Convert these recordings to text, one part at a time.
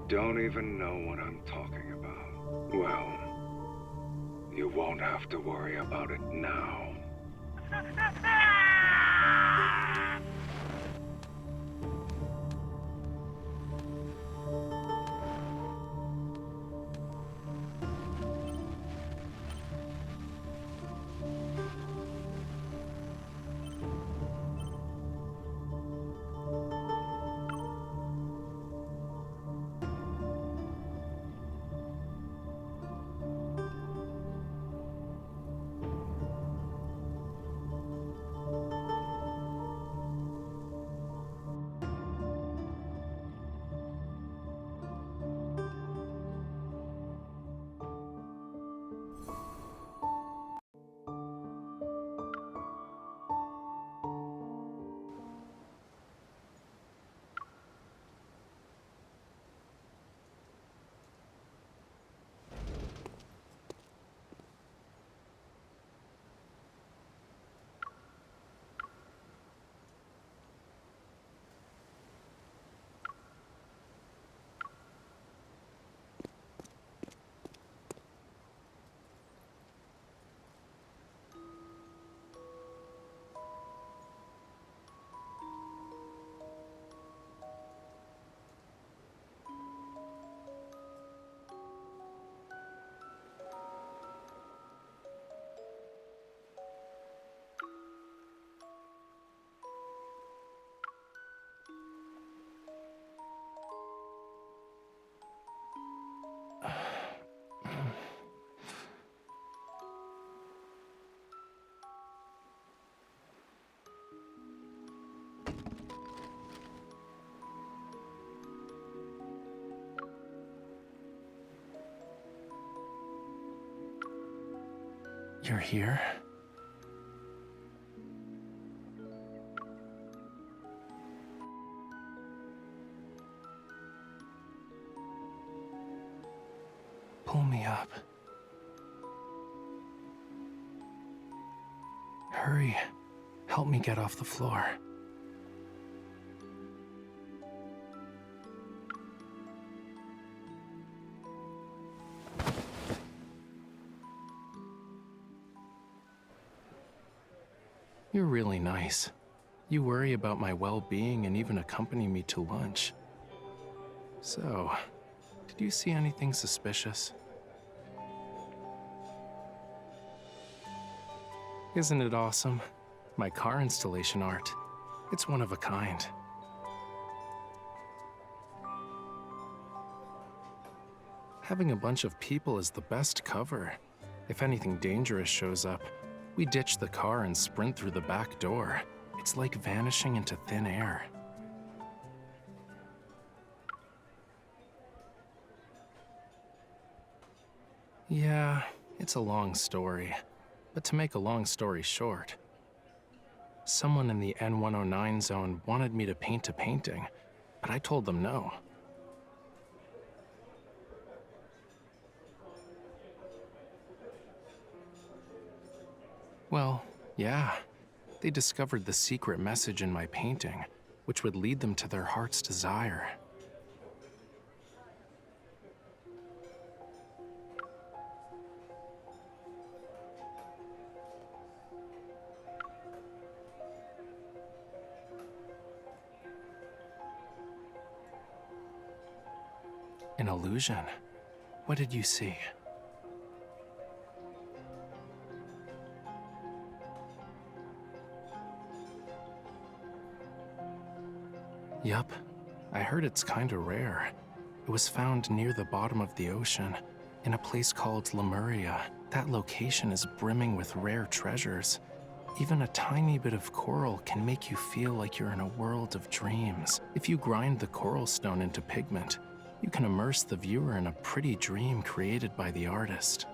don't even know what I'm talking about. Well, you won't have to worry about it now. You're here? Pull me up. Hurry. Help me get off the floor. You're really nice. You worry about my well-being and even accompany me to lunch. So, did you see anything suspicious? Isn't it awesome? My car installation art. It's one of a kind. Having a bunch of people is the best cover. If anything dangerous shows up, we ditch the car and sprint through the back door. It's like vanishing into thin air. Yeah, it's a long story. But to make a long story short, someone in the N109 zone wanted me to paint a painting, but I told them no. Well, yeah. They discovered the secret message in my painting, which would lead them to their heart's desire. An illusion? What did you see? Yup, I heard it's kinda rare. It was found near the bottom of the ocean, in a place called Lemuria. That location is brimming with rare treasures. Even a tiny bit of coral can make you feel like you're in a world of dreams. If you grind the coral stone into pigment, you can immerse the viewer in a pretty dream created by the artist.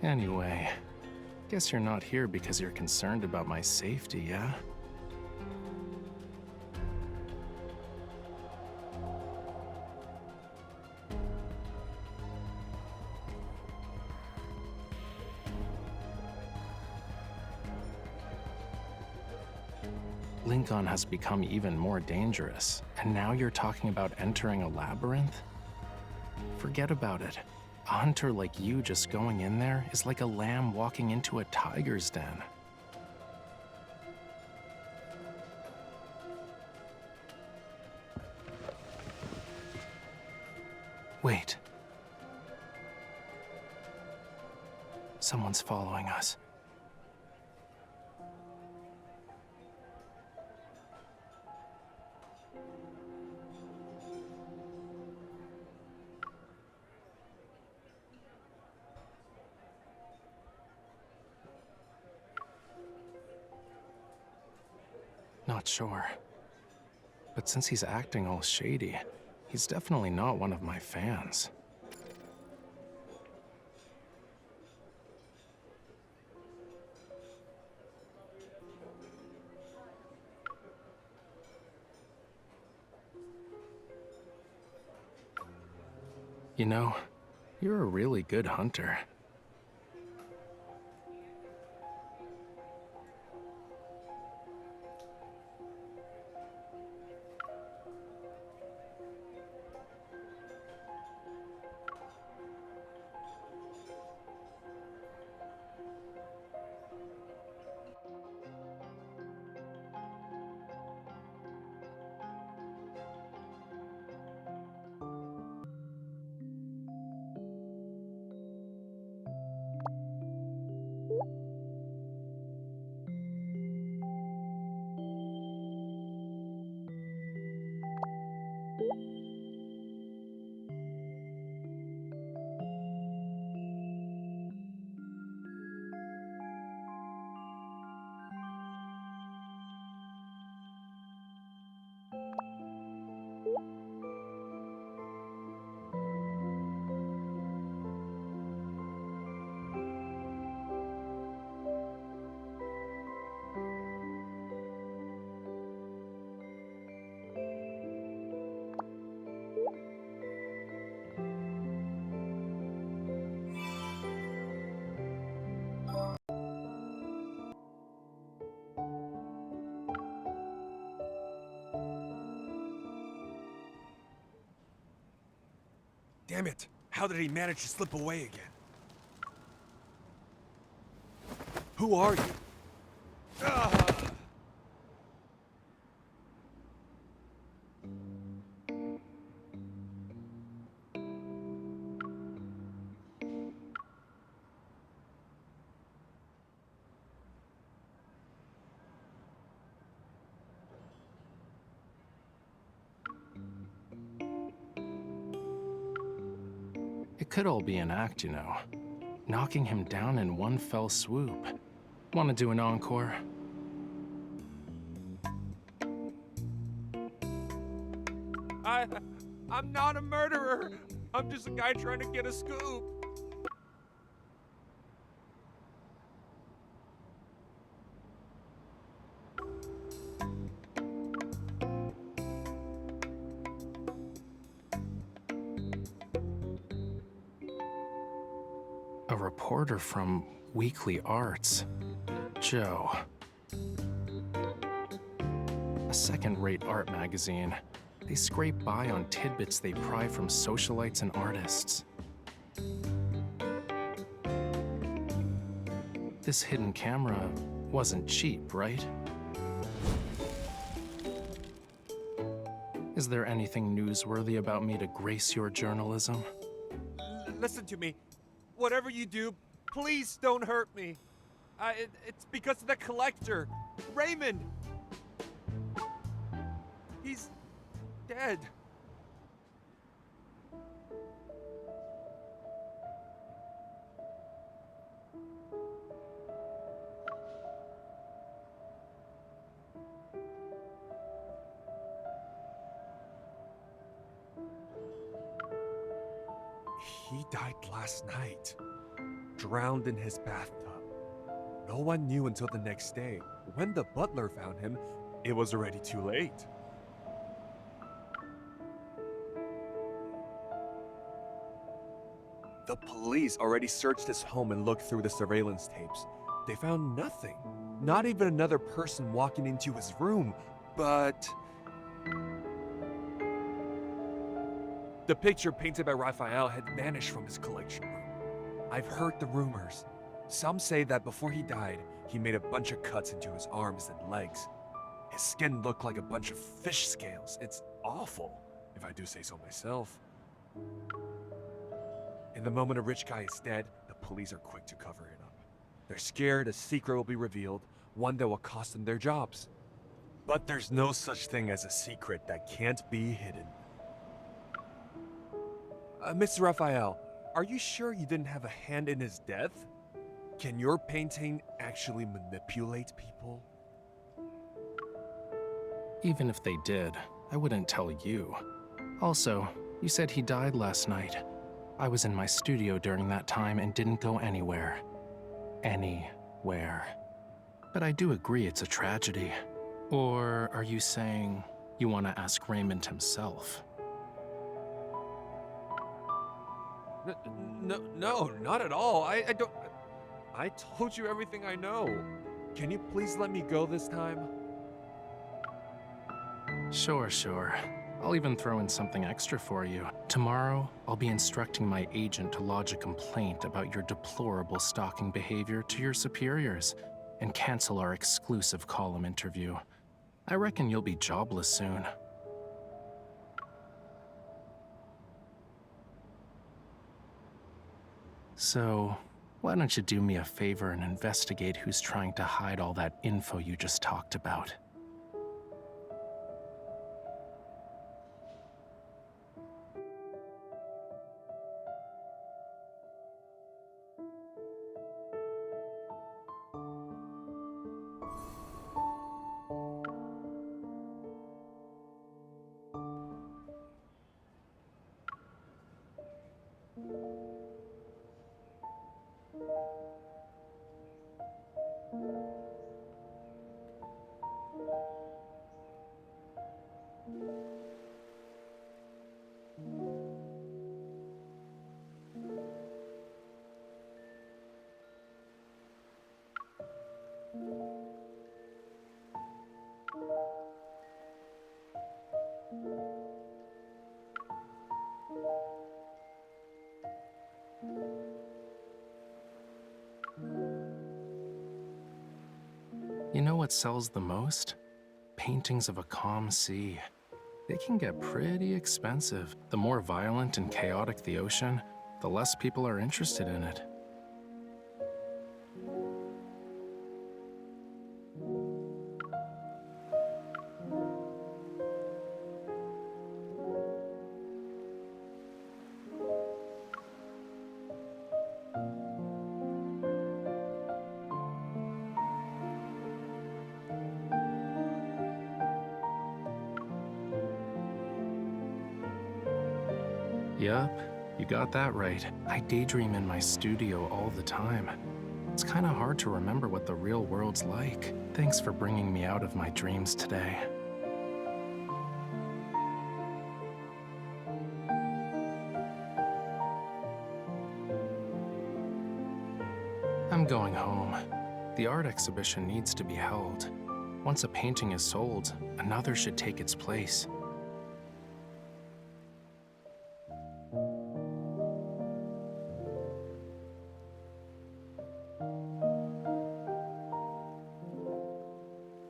Anyway, guess you're not here because you're concerned about my safety, yeah? Lincoln has become even more dangerous, and now you're talking about entering a labyrinth? Forget about it. A hunter like you just going in there is like a lamb walking into a tiger's den. Wait. Someone's following us. Not sure. But since he's acting all shady, he's definitely not one of my fans. You know, you're a really good hunter. Damn it! How did he manage to slip away again? Who are you? Ah! It could all be an act, you know. Knocking him down in one fell swoop. Want to do an encore? I'm not a murderer! I'm just a guy trying to get a scoop! A reporter from Weekly Arts. Joe. A second-rate art magazine. They scrape by on tidbits they pry from socialites and artists. This hidden camera wasn't cheap, right? Is there anything newsworthy about me to grace your journalism? Listen to me. Whatever you do, please don't hurt me. It's because of the collector, Raymond. He's dead. He died last night, drowned in his bathtub. No one knew until the next day. When the butler found him, it was already too late. The police already searched his home and looked through the surveillance tapes. They found nothing. Not even another person walking into his room, but the picture painted by Raphael had vanished from his collection room. I've heard the rumors. Some say that before he died, he made a bunch of cuts into his arms and legs. His skin looked like a bunch of fish scales. It's awful, if I do say so myself. In the moment a rich guy is dead, the police are quick to cover it up. They're scared a secret will be revealed, one that will cost them their jobs. But there's no such thing as a secret that can't be hidden. Mr. Raphael, are you sure you didn't have a hand in his death? Can your painting actually manipulate people? Even if they did, I wouldn't tell you. Also, you said he died last night. I was in my studio during that time and didn't go anywhere. Anywhere. But I do agree it's a tragedy. Or are you saying you want to ask Raymond himself? No, not at all. I don't... I told you everything I know. Can you please let me go this time? Sure. I'll even throw in something extra for you. Tomorrow, I'll be instructing my agent to lodge a complaint about your deplorable stalking behavior to your superiors and cancel our exclusive column interview. I reckon you'll be jobless soon. So, why don't you do me a favor and investigate who's trying to hide all that info you just talked about? You know what sells the most? Paintings of a calm sea. They can get pretty expensive. The more violent and chaotic the ocean, the less people are interested in it. Yup, you got that right. I daydream in my studio all the time. It's kinda hard to remember what the real world's like. Thanks for bringing me out of my dreams today. I'm going home. The art exhibition needs to be held. Once a painting is sold, another should take its place.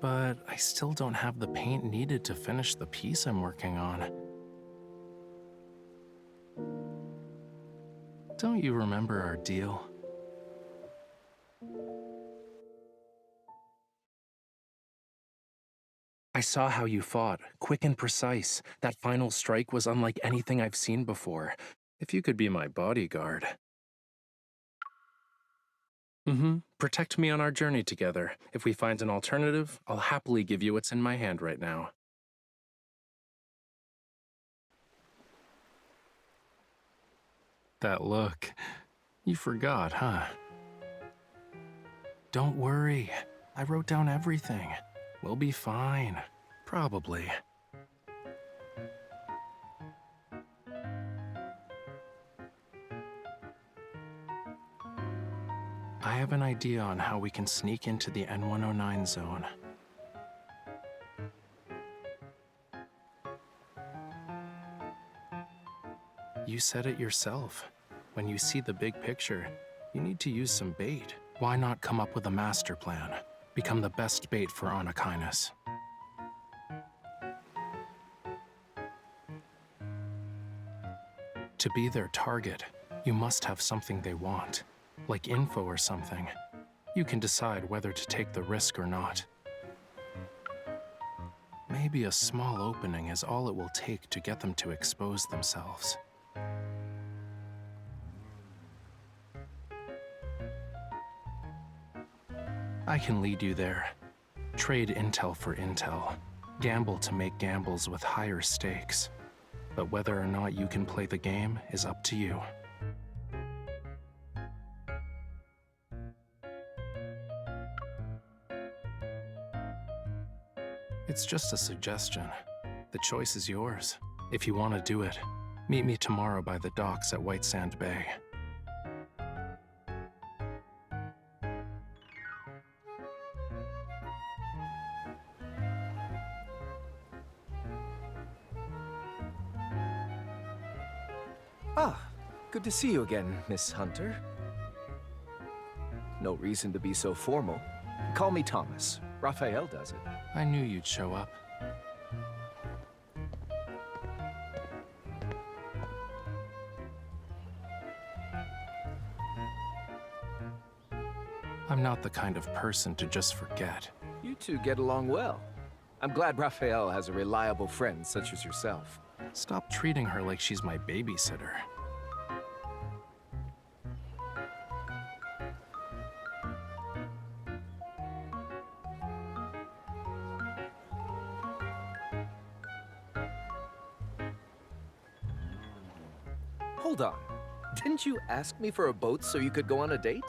But I still don't have the paint needed to finish the piece I'm working on. Don't you remember our deal? I saw how you fought, quick and precise. That final strike was unlike anything I've seen before. If you could be my bodyguard. Protect me on our journey together. If we find an alternative, I'll happily give you what's in my hand right now. That look. You forgot, huh? Don't worry. I wrote down everything. We'll be fine. Probably. I have an idea on how we can sneak into the N109 zone. You said it yourself. When you see the big picture, you need to use some bait. Why not come up with a master plan? Become the best bait for Anakinus. To be their target, you must have something they want, like info or something. You can decide whether to take the risk or not. Maybe a small opening is all it will take to get them to expose themselves. I can lead you there. Trade intel for intel. Gamble to make gambles with higher stakes. But whether or not you can play the game is up to you. It's just a suggestion. The choice is yours. If you want to do it, meet me tomorrow by the docks at White Sand Bay. Ah, good to see you again, Miss Hunter. No reason to be so formal. Call me Thomas. Raphael does it. I knew you'd show up. I'm not the kind of person to just forget. You two get along well. I'm glad Raphael has a reliable friend such as yourself. Stop treating her like she's my babysitter. Hold on. Didn't you ask me for a boat so you could go on a date?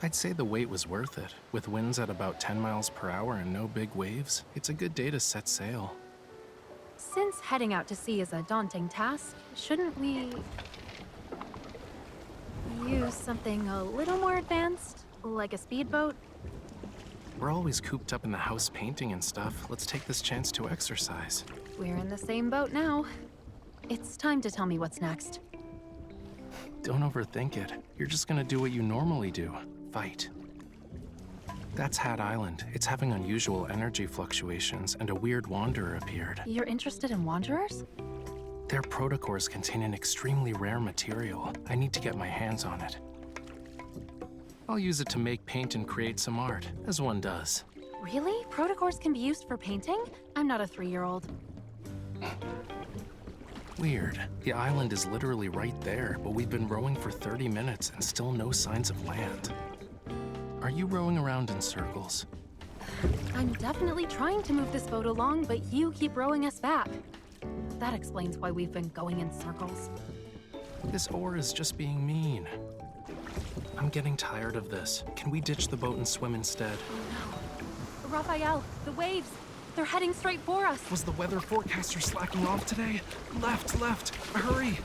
I'd say the wait was worth it. With winds at about 10 miles per hour and no big waves, it's a good day to set sail. Since heading out to sea is a daunting task, shouldn't we use something a little more advanced? Like a speedboat? We're always cooped up in the house painting and stuff. Let's take this chance to exercise. We're in the same boat now. It's time to tell me what's next. Don't overthink it. You're just gonna do what you normally do. Fight. That's Hat Island. It's having unusual energy fluctuations, and a weird wanderer appeared. You're interested in wanderers? Their protocores contain an extremely rare material. I need to get my hands on it. I'll use it to make paint and create some art, as one does. Really? Protocores can be used for painting? I'm not a 3-year-old. Weird. The island is literally right there, but we've been rowing for 30 minutes and still no signs of land. Are you rowing around in circles? I'm definitely trying to move this boat along, but you keep rowing us back. That explains why we've been going in circles. This oar is just being mean. I'm getting tired of this. Can we ditch the boat and swim instead? Oh no. Raphael, the waves! They're heading straight for us! Was the weather forecaster slacking off today? Left! Hurry!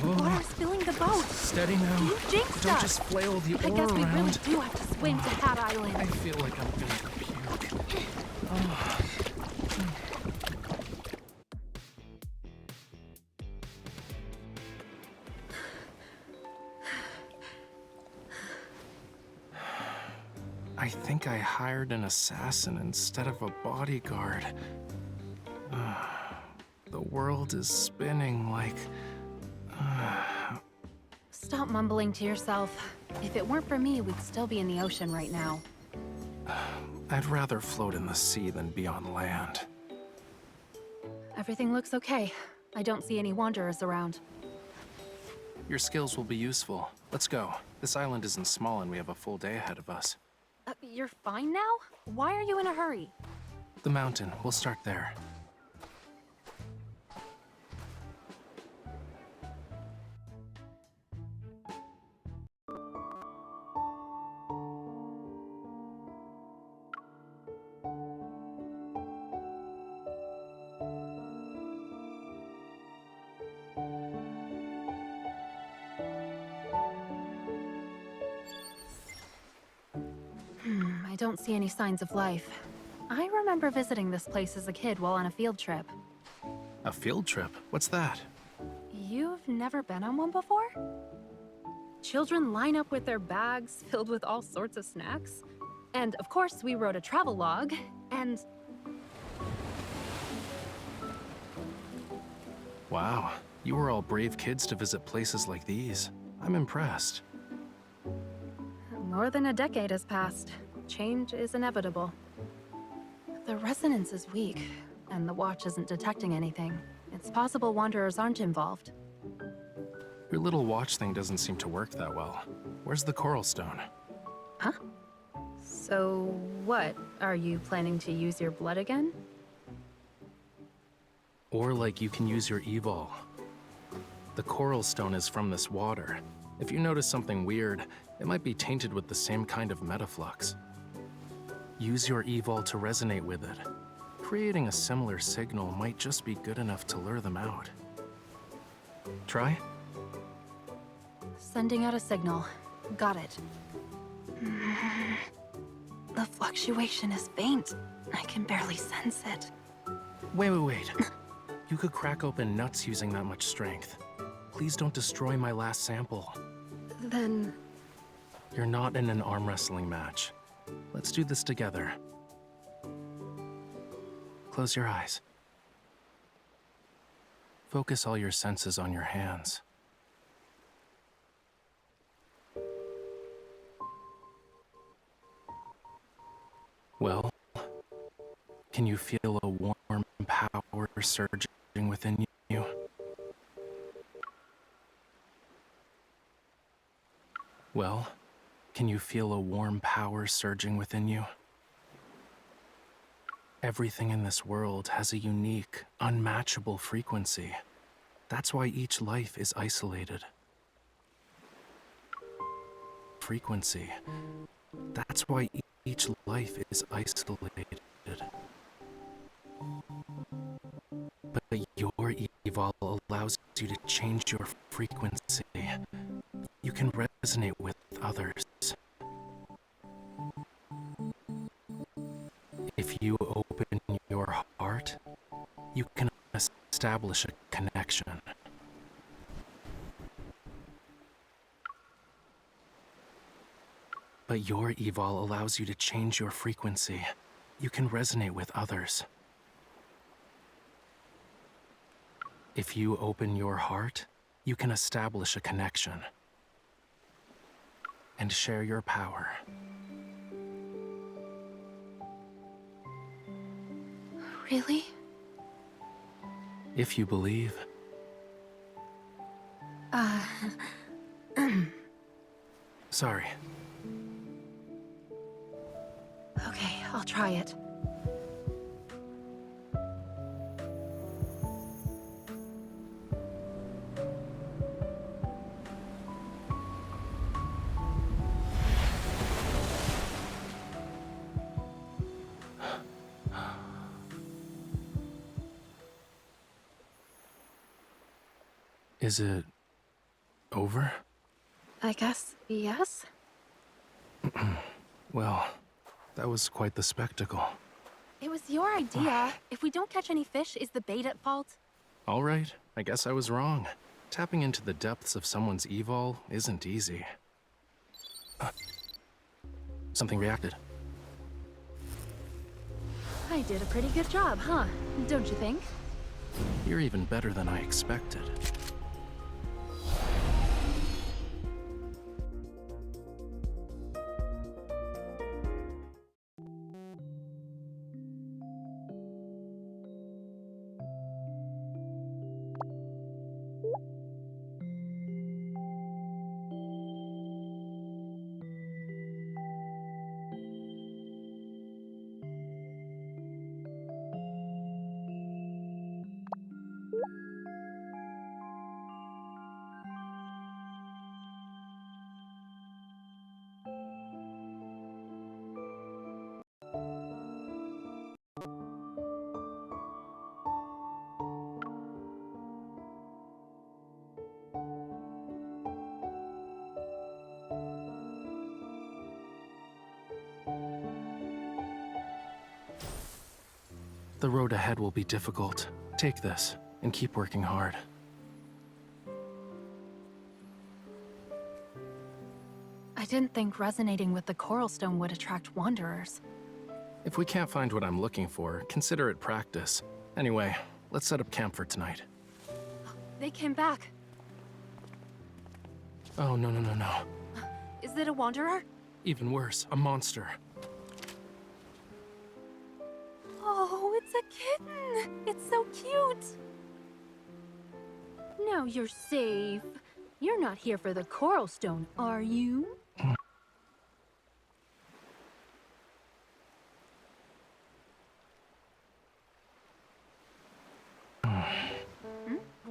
Water's filling the boat! Steady now. You jinxed Don't us! just flail the I oar guess we around. really do have to swim to Hat Island. I feel like I'm gonna puke. Oh. I think I hired an assassin instead of a bodyguard. The world is spinning like... Stop mumbling to yourself. If it weren't for me, we'd still be in the ocean right now. I'd rather float in the sea than be on land. Everything looks okay. I don't see any wanderers around. Your skills will be useful. Let's go. This island isn't small and we have a full day ahead of us. You're fine now? Why are you in a hurry? The mountain. We'll start there. I don't see any signs of life. I remember visiting this place as a kid while on a field trip. A field trip? What's that? You've never been on one before? Children line up with their bags filled with all sorts of snacks. And of course, we wrote a travel log, and... Wow, you were all brave kids to visit places like these. I'm impressed. More than a decade has passed. Change is inevitable. The resonance is weak, and the watch isn't detecting anything. It's possible wanderers aren't involved. Your little watch thing doesn't seem to work that well. Where's the coral stone? Huh? So what? Are you planning to use your blood again? Or like you can use your evol. The coral stone is from this water. If you notice something weird, it might be tainted with the same kind of metaflux. Use your evol to resonate with it. Creating a similar signal might just be good enough to lure them out. Try? Sending out a signal. Got it. The fluctuation is faint. I can barely sense it. Wait. You could crack open nuts using that much strength. Please don't destroy my last sample. Then... You're not in an arm wrestling match. Let's do this together. Close your eyes. Focus all your senses on your hands. Well, can you feel a warm power surging within you? Well, can you feel a warm power surging within you? Everything in this world has a unique, unmatchable frequency. That's why each life is isolated. Frequency. That's why each life is isolated. But your evol allows you to change your frequency. You can resonate with others. If you open your heart, you can establish a connection. But your evol allows you to change your frequency. You can resonate with others. If you open your heart, you can establish a connection and share your power. Really? If you believe. Sorry. Okay, I'll try it. Is it over? I guess yes? Well, that was quite the spectacle. It was your idea. If we don't catch any fish, is the bait at fault? All right, I guess I was wrong. Tapping into the depths of someone's evol isn't easy. Something reacted. I did a pretty good job, huh? Don't you think? You're even better than I expected. The road ahead will be difficult. Take this, and keep working hard. I didn't think resonating with the coral stone would attract wanderers. If we can't find what I'm looking for, consider it practice. Anyway, let's set up camp for tonight. They came back. Oh, no. Is it a wanderer? Even worse, a monster. Oh, it's a kitten! It's so cute! Now you're safe. You're not here for the coral stone, are you?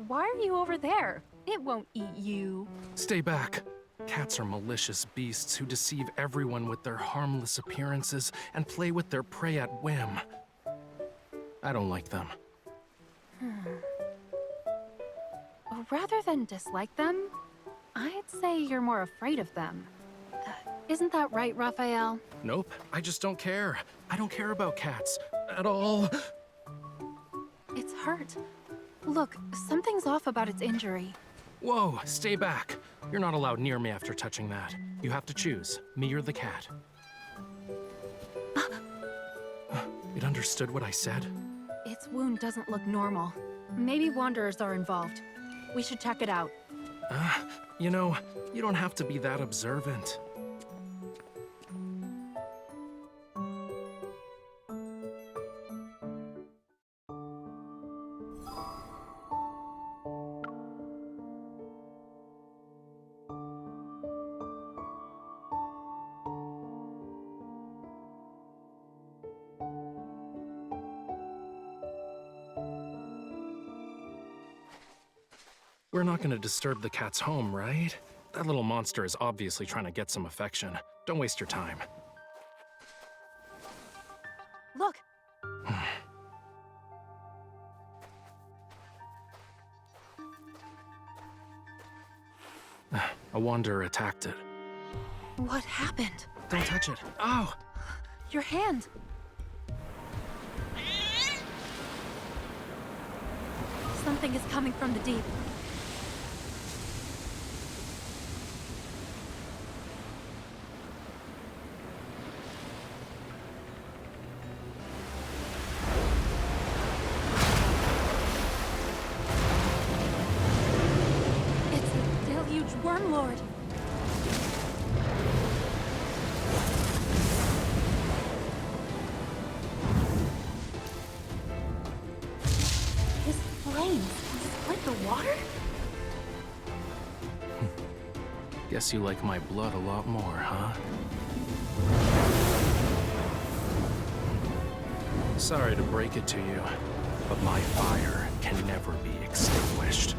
Why are you over there? It won't eat you. Stay back. Cats are malicious beasts who deceive everyone with their harmless appearances and play with their prey at whim. I don't like them. Rather than dislike them, I'd say you're more afraid of them. Isn't that right, Raphael? Nope, I just don't care. I don't care about cats. At all. It's hurt. Look, something's off about its injury. Whoa, stay back. You're not allowed near me after touching that. You have to choose, me or the cat. It understood what I said? Its wound doesn't look normal. Maybe wanderers are involved. We should check it out. You know, you don't have to be that observant. We're not gonna disturb the cat's home, right? That little monster is obviously trying to get some affection. Don't waste your time. Look! A wanderer attacked it. What happened? Don't touch it. Ow! Your hand! Something is coming from the deep. Wormlord! His flames split the water? Guess you like my blood a lot more, huh? Sorry to break it to you, but my fire can never be extinguished.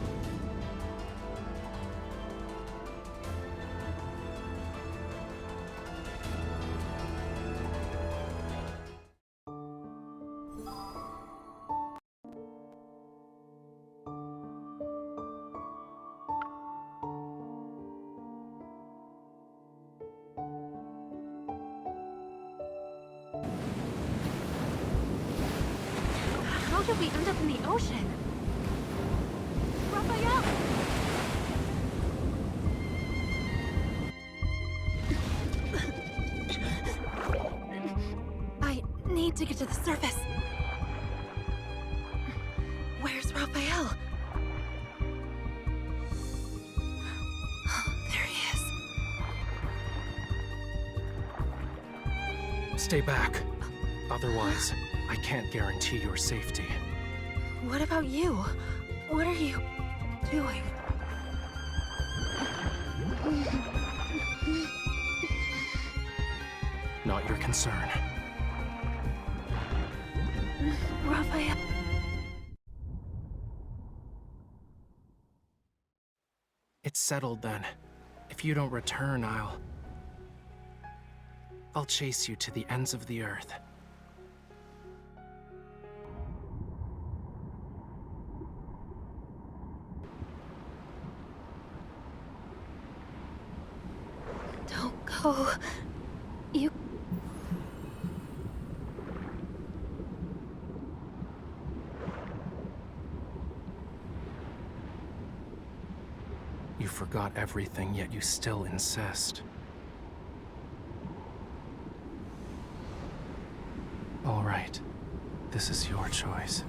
How did we end up in the ocean? Raphael! I need to get to the surface. Where's Raphael? There he is. Stay back. Otherwise, I can't guarantee your safety. What about you? What are you doing? Not your concern. Raphael. It's settled then. If you don't return, I'll chase you to the ends of the earth. Don't go. You... You forgot everything, yet you still insist. All right. This is your choice.